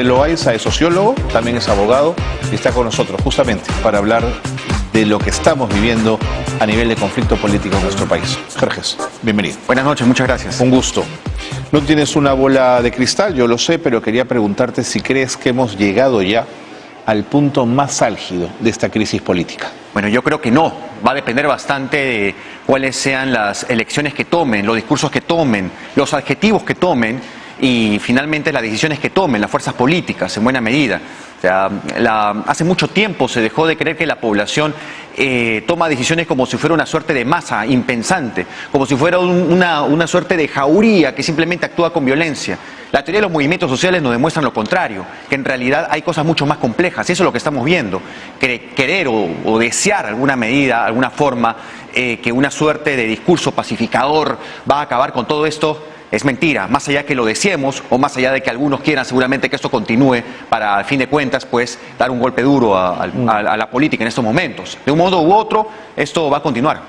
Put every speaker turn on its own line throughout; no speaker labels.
Loaiza es sociólogo, también es abogado y está con nosotros justamente para hablar de lo que estamos viviendo a nivel de conflicto político en nuestro país. Jerjes, bienvenido.
Buenas noches, muchas gracias.
Un gusto. No tienes una bola de cristal, yo lo sé, pero quería preguntarte si crees que hemos llegado ya al punto más álgido de esta crisis política.
Bueno, yo creo que no. Va a depender bastante de cuáles sean las elecciones que tomen, los discursos que tomen, los adjetivos que tomen y finalmente las decisiones que tomen las fuerzas políticas en buena medida. O sea, hace mucho tiempo se dejó de creer que la población toma decisiones como si fuera una suerte de masa impensante, como si fuera una suerte de jauría que simplemente actúa con violencia. La teoría de los movimientos sociales nos demuestra lo contrario, que en realidad hay cosas mucho más complejas. Eso es lo que estamos viendo. Querer o desear alguna medida, alguna forma, que una suerte de discurso pacificador va a acabar con todo esto, es mentira. Más allá que lo deseemos o más allá de que algunos quieran seguramente que esto continúe para, al fin de cuentas, pues dar un golpe duro a la política en estos momentos. De un modo u otro, esto va a continuar.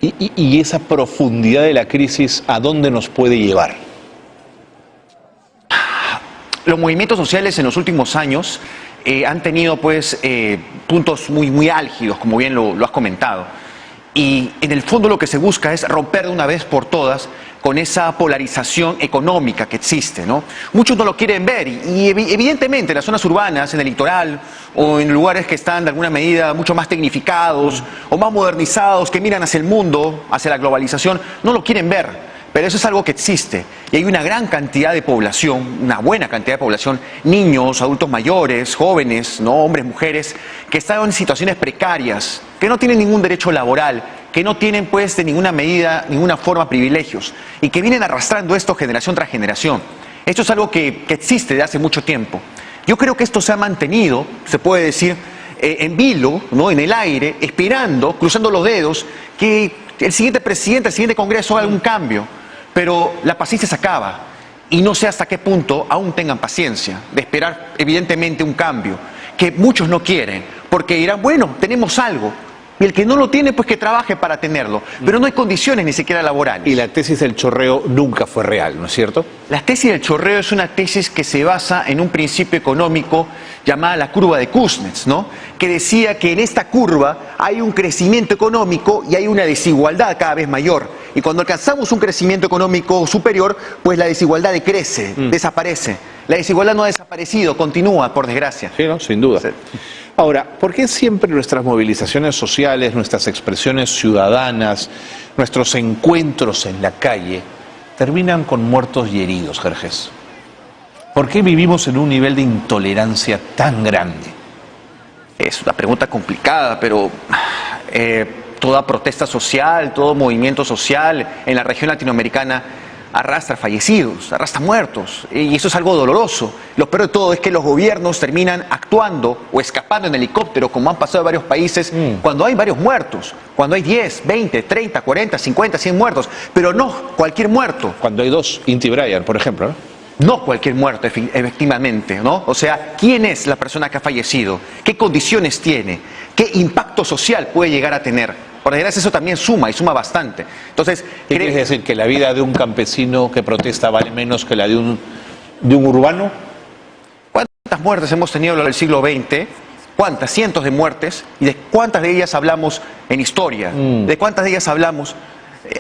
¿Y esa profundidad de la crisis a dónde nos puede llevar?
Los movimientos sociales en los últimos años han tenido pues puntos muy álgidos, como bien lo has comentado. Y en el fondo lo que se busca es romper de una vez por todas con esa polarización económica que existe, ¿no? Muchos no lo quieren ver y evidentemente en las zonas urbanas, en el litoral o en lugares que están de alguna medida mucho más tecnificados o más modernizados, que miran hacia el mundo, hacia la globalización, no lo quieren ver. Pero eso es algo que existe y hay una gran cantidad de población, una buena cantidad de población, niños, adultos mayores, jóvenes, ¿no? Hombres, mujeres, que están en situaciones precarias, que no tienen ningún derecho laboral, que no tienen pues de ninguna medida, ninguna forma privilegios y que vienen arrastrando esto generación tras generación. Esto es algo que existe desde hace mucho tiempo. Yo creo que esto se ha mantenido, se puede decir, en vilo, ¿no? En el aire, esperando, cruzando los dedos, que el siguiente presidente, el siguiente Congreso haga algún cambio. Pero la paciencia se acaba y no sé hasta qué punto aún tengan paciencia de esperar evidentemente un cambio que muchos no quieren porque dirán, bueno, tenemos algo y el que no lo tiene pues que trabaje para tenerlo, pero no hay condiciones ni siquiera laborales.
Y la tesis del chorreo nunca fue real, ¿no es cierto?
La tesis del chorreo es una tesis que se basa en un principio económico llamada la curva de Kuznets, ¿no? Que decía que en esta curva hay un crecimiento económico y hay una desigualdad cada vez mayor. Y cuando alcanzamos un crecimiento económico superior, pues la desigualdad decrece, desaparece. La desigualdad no ha desaparecido, continúa, por desgracia.
Sí, ¿no? Sin duda.
Sí.
Ahora, ¿por qué siempre nuestras movilizaciones sociales, nuestras expresiones ciudadanas, nuestros encuentros en la calle terminan con muertos y heridos, Jerjes? ¿Por qué vivimos en un nivel de intolerancia tan grande?
Es una pregunta complicada, pero toda protesta social, todo movimiento social en la región latinoamericana arrastra fallecidos, arrastra muertos, y eso es algo doloroso. Lo peor de todo es que los gobiernos terminan actuando o escapando en helicóptero, como han pasado en varios países, cuando hay varios muertos, cuando hay 10, 20, 30, 40, 50, 100 muertos, pero no cualquier muerto.
Cuando hay dos, Inti Bryan, por ejemplo, ¿no?
No cualquier muerto, efectivamente, ¿no? O sea, ¿quién es la persona que ha fallecido? ¿Qué condiciones tiene? ¿Qué impacto social puede llegar a tener? Por desgracia, eso también suma, y suma bastante. Entonces,
¿qué quieres decir? ¿Que la vida de un campesino que protesta vale menos que la de un urbano?
¿Cuántas muertes hemos tenido a lo largo del siglo XX? ¿Cuántas? Cientos de muertes. ¿Y de cuántas de ellas hablamos en historia? ¿De cuántas de ellas hablamos?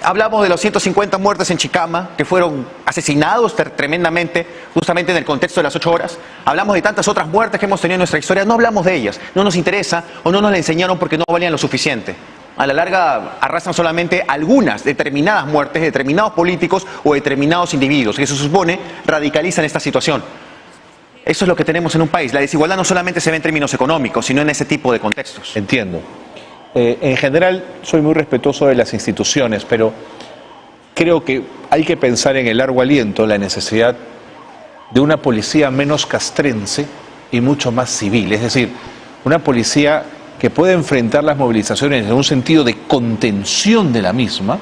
Hablamos de los 150 muertes en Chicama, que fueron asesinados tremendamente, justamente en el contexto de las 8 horas. Hablamos de tantas otras muertes que hemos tenido en nuestra historia. No hablamos de ellas, no nos interesa o no nos la enseñaron porque no valían lo suficiente. A la larga arrastran solamente algunas determinadas muertes, determinados políticos o determinados individuos, que se supone radicalizan esta situación. Eso es lo que tenemos en un país. La desigualdad no solamente se ve en términos económicos, sino en ese tipo de contextos.
Entiendo. En general, soy muy respetuoso de las instituciones, pero creo que hay que pensar en el largo aliento, la necesidad de una policía menos castrense y mucho más civil. Es decir, una policía que pueda enfrentar las movilizaciones en un sentido de contención de la misma,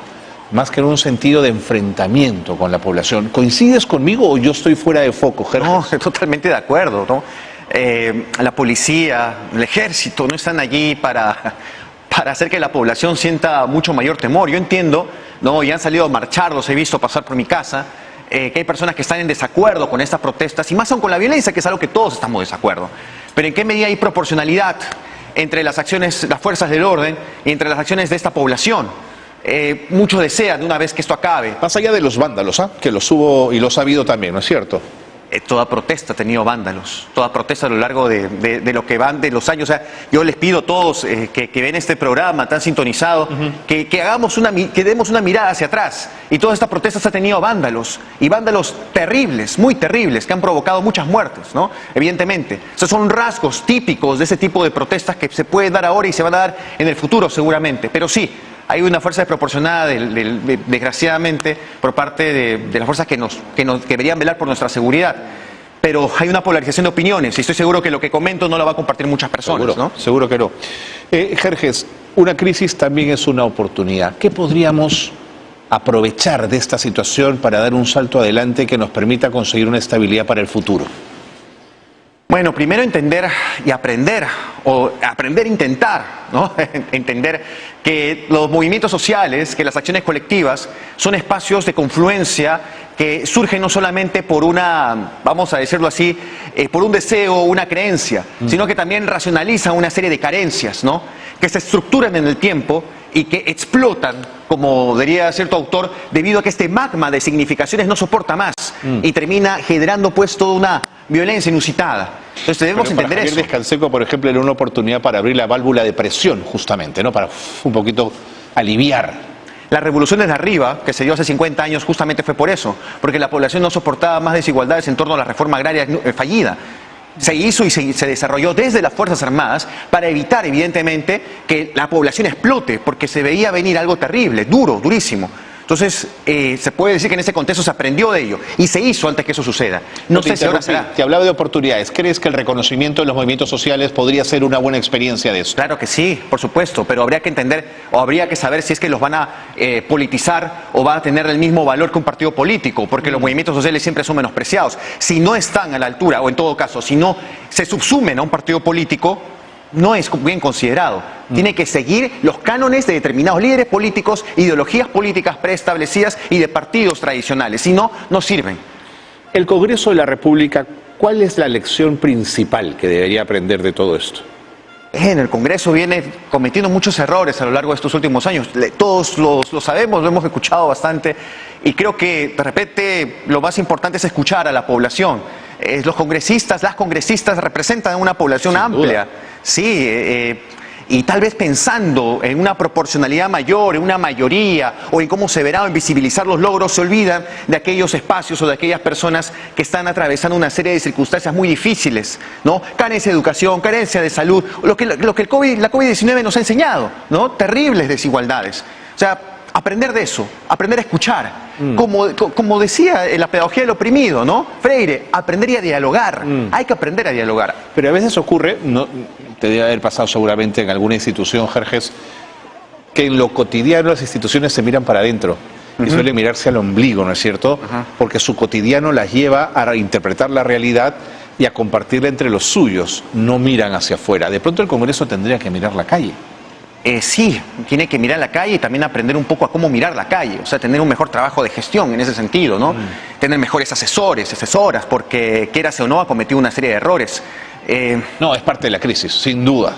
más que en un sentido de enfrentamiento con la población. ¿Coincides conmigo o yo estoy fuera de foco, Jerjes?
No, estoy totalmente de acuerdo, ¿no? La policía, el ejército no están allí para hacer que la población sienta mucho mayor temor. Yo entiendo, ¿no? Y han salido a marchar, los he visto pasar por mi casa, que hay personas que están en desacuerdo con estas protestas, y más aún con la violencia, que es algo que todos estamos de desacuerdo. Pero ¿en qué medida hay proporcionalidad entre las acciones, las fuerzas del orden, y entre las acciones de esta población? Muchos desean de una vez que esto acabe.
Más allá de los vándalos, que los hubo y los ha habido también, ¿no es cierto?
Toda protesta ha tenido vándalos, toda protesta a lo largo de lo que van de los años. O sea, yo les pido a todos que ven este programa tan sintonizado, que demos una mirada hacia atrás. Y todas estas protestas han tenido vándalos, y vándalos terribles, muy terribles, que han provocado muchas muertes, ¿no? Evidentemente. Esos son rasgos típicos de ese tipo de protestas que se pueden dar ahora y se van a dar en el futuro seguramente. Pero sí, hay una fuerza desproporcionada, desgraciadamente, por parte de las fuerzas que deberían velar por nuestra seguridad. Pero hay una polarización de opiniones, y estoy seguro que lo que comento no lo va a compartir muchas personas.
Seguro,
¿no?
Seguro que no. Jerjes, una crisis también es una oportunidad. ¿Qué podríamos aprovechar de esta situación para dar un salto adelante que nos permita conseguir una estabilidad para el futuro?
Bueno, primero entender y aprender, o aprender a intentar, ¿no? Entender que los movimientos sociales, que las acciones colectivas son espacios de confluencia que surgen no solamente por una, vamos a decirlo así, por un deseo o una creencia, sino que también racionalizan una serie de carencias, ¿no? Que se estructuran en el tiempo y que explotan, como diría cierto autor, debido a que este magma de significaciones no soporta más y termina generando pues toda una violencia inusitada. Entonces debemos entender eso.
Javier Descanseco, por ejemplo, era una oportunidad para abrir la válvula de presión, justamente, ¿no? Para un poquito aliviar.
La revolución desde arriba, que se dio hace 50 años, justamente fue por eso, porque la población no soportaba más desigualdades en torno a la reforma agraria fallida. Se hizo y se desarrolló desde las Fuerzas Armadas para evitar, evidentemente, que la población explote, porque se veía venir algo terrible, duro, durísimo. Entonces, se puede decir que en ese contexto se aprendió de ello y se hizo antes que eso suceda. No sé si ahora será.
Te hablaba de oportunidades. ¿Crees que el reconocimiento de los movimientos sociales podría ser una buena experiencia de eso?
Claro que sí, por supuesto, pero habría que entender o habría que saber si es que los van a politizar o van a tener el mismo valor que un partido político, porque los movimientos sociales siempre son menospreciados. Si no están a la altura, o en todo caso, si no se subsumen a un partido político, no es bien considerado. Tiene que seguir los cánones de determinados líderes políticos, ideologías políticas preestablecidas y de partidos tradicionales. Si no, no sirven.
El Congreso de la República, ¿cuál es la lección principal que debería aprender de todo esto?
En el Congreso viene cometiendo muchos errores a lo largo de estos últimos años. Todos lo sabemos, lo hemos escuchado bastante. Y creo que, de repente, lo más importante es escuchar a la población. Los congresistas, las congresistas representan a una población
Sin
amplia.
duda.
Sí, y tal vez pensando en una proporcionalidad mayor, en una mayoría, o en cómo se verá o en visibilizar los logros, se olvidan de aquellos espacios o de aquellas personas que están atravesando una serie de circunstancias muy difíciles, ¿no? Carencia de educación, carencia de salud, lo que la COVID-19 nos ha enseñado, ¿no? Terribles desigualdades. O sea, aprender de eso, aprender a escuchar. Como decía la pedagogía del oprimido, ¿no? Freire, aprender y a dialogar. Hay que aprender a dialogar.
Pero a veces ocurre, no, te debe haber pasado seguramente en alguna institución, Jerjes, que en lo cotidiano las instituciones se miran para adentro y suelen mirarse al ombligo, ¿no es cierto? Porque su cotidiano las lleva a interpretar la realidad y a compartirla entre los suyos, no miran hacia afuera. De pronto el Congreso tendría que mirar la calle.
Sí, tiene que mirar la calle y también aprender un poco a cómo mirar la calle, o sea, tener un mejor trabajo de gestión en ese sentido, ¿no? Tener mejores asesores, asesoras, porque quieras o no ha cometido una serie de errores.
No, es parte de la crisis, sin duda.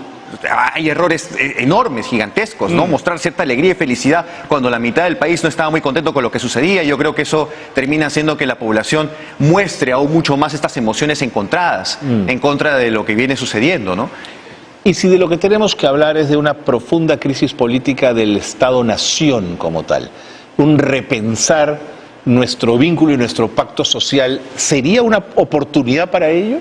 Hay errores enormes, gigantescos, ¿no? Mostrar cierta alegría y felicidad cuando la mitad del país no estaba muy contento con lo que sucedía. Yo creo que eso termina haciendo que la población muestre aún mucho más estas emociones encontradas en contra de lo que viene sucediendo, ¿no?
Y si de lo que tenemos que hablar es de una profunda crisis política del Estado-Nación como tal, un repensar nuestro vínculo y nuestro pacto social, ¿sería una oportunidad para ello?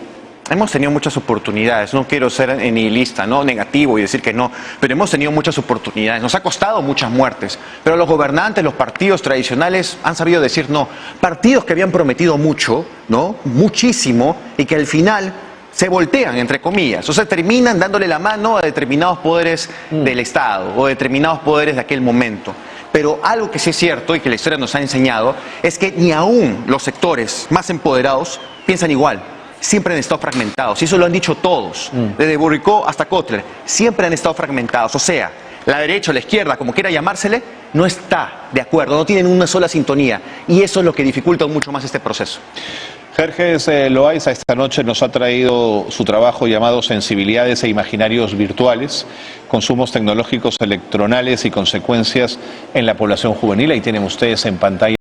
Hemos tenido muchas oportunidades, no quiero ser nihilista, no negativo y decir que no, pero hemos tenido muchas oportunidades, nos ha costado muchas muertes, pero los gobernantes, los partidos tradicionales han sabido decir no. Partidos que habían prometido mucho, ¿no? Muchísimo, y que al final se voltean, entre comillas, o sea, terminan dándole la mano a determinados poderes del Estado o determinados poderes de aquel momento. Pero algo que sí es cierto y que la historia nos ha enseñado es que ni aún los sectores más empoderados piensan igual. Siempre han estado fragmentados, y eso lo han dicho todos, desde Burricó hasta Kotler, siempre han estado fragmentados. O sea, la derecha o la izquierda, como quiera llamársele, no está de acuerdo, no tienen una sola sintonía. Y eso es lo que dificulta mucho más este proceso.
Jerjes Loaiza esta noche nos ha traído su trabajo llamado Sensibilidades e Imaginarios Virtuales, consumos tecnológicos electronales y consecuencias en la población juvenil. Ahí tienen ustedes en pantalla